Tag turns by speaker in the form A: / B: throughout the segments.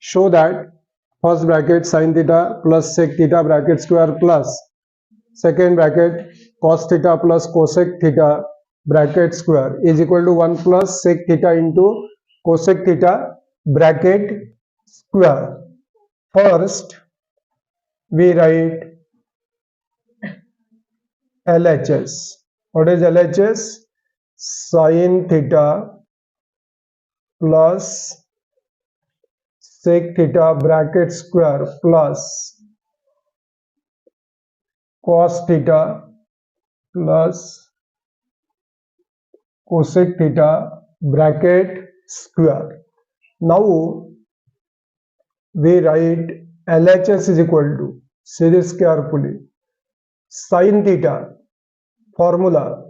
A: show that first bracket sin theta plus sec theta bracket square plus second bracket cos theta plus cosec theta bracket square is equal to 1 plus sec theta into cosec theta bracket square. First we write LHS. What is LHS? Sin theta plus sec theta bracket square plus cos theta plus cosec theta bracket square. Now we write LHS is equal to, see this carefully, sin theta formula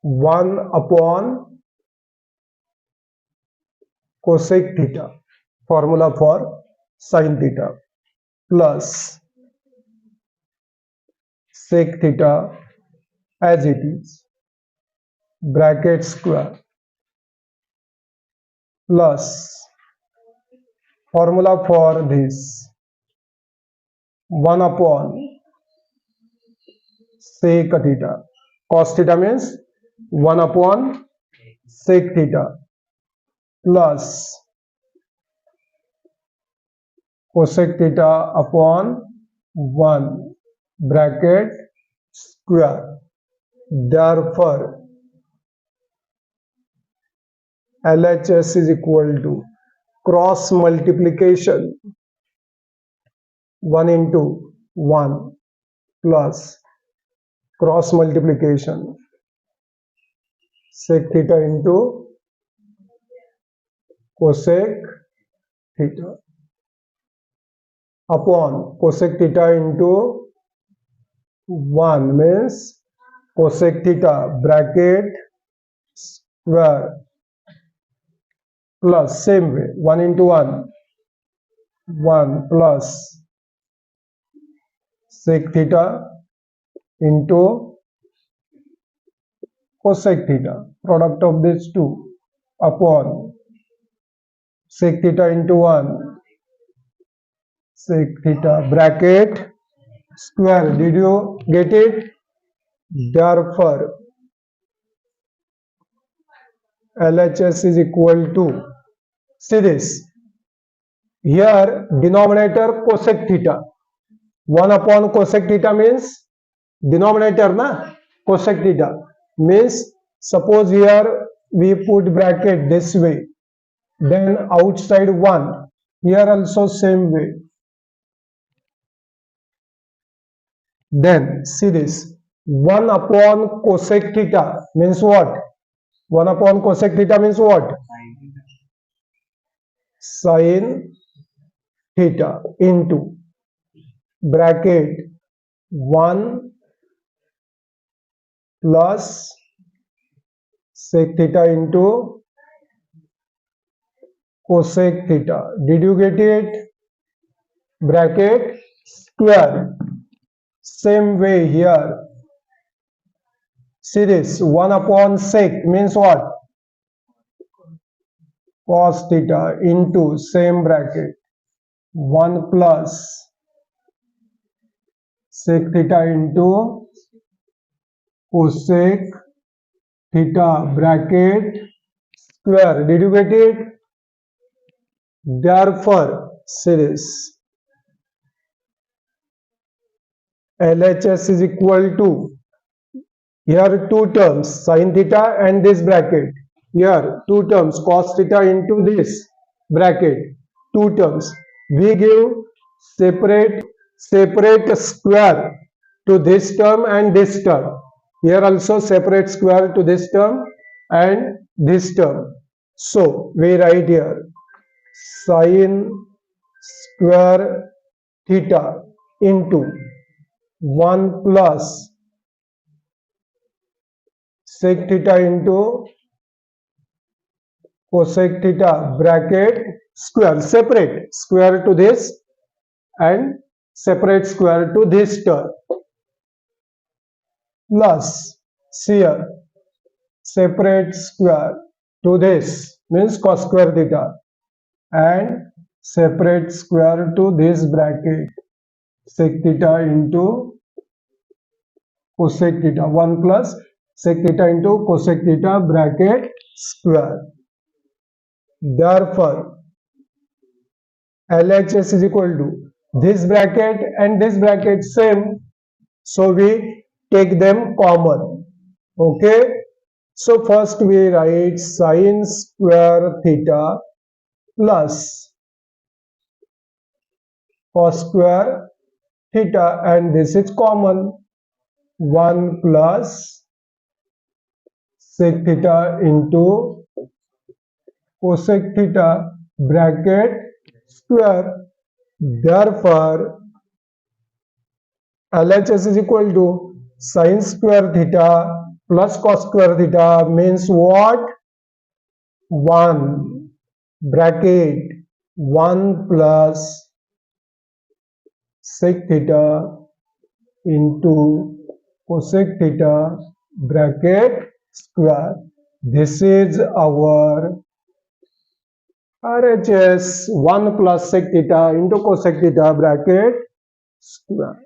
A: 1 upon cosec theta, formula for sin theta, plus sec theta as it is bracket square plus formula for this 1 upon sec theta. Cos theta means 1 upon sec theta plus cosec theta upon 1 bracket square. Therefore LHS is equal to cross multiplication 1 into 1 plus cross multiplication sec theta into cosec theta upon cosec theta into 1 means cosec theta bracket square plus same way 1 into 1 plus sec theta into cosec theta, product of these two, upon sec theta into 1 sec theta bracket square. Did you get it? Therefore LHS is equal to, see this, here denominator cosec theta, 1 upon cosec theta means denominator na cosec theta, means suppose here we put bracket this way, then outside 1, here also same way. Then see this, 1 upon cosec theta means what? 1 upon cosec theta means what? Sin theta into bracket 1 plus sec theta into cosec theta. Did you get it? Bracket square. Same way here. See this, 1 upon sec means what? Cos theta into same bracket 1 plus sec theta into cosec theta bracket square. Did you get it? Therefore, see this, LHS is equal to, here two terms sin theta and this bracket, here two terms cos theta into this bracket, two terms, we give separate square to this term and this term, here also separate square to this term and this term. So we write here sin square theta into 1 plus sec theta into cosec theta bracket square, separate square to this and separate square to this term, plus here separate square to this means cos square theta and separate square to this bracket, sec theta into cosec theta, 1 plus sec theta into cosec theta bracket square. Therefore, LHS is equal to this bracket and this bracket same, so we take them common. Okay, so first we write sin square theta plus cos square theta, and this is common, 1 plus sec theta into cosec theta bracket square. Therefore, LHS is equal to sin square theta plus cos square theta means what? 1 bracket 1 plus sec theta into cosec theta bracket square. This is our RHS, 1 plus sec theta into cosec theta bracket square.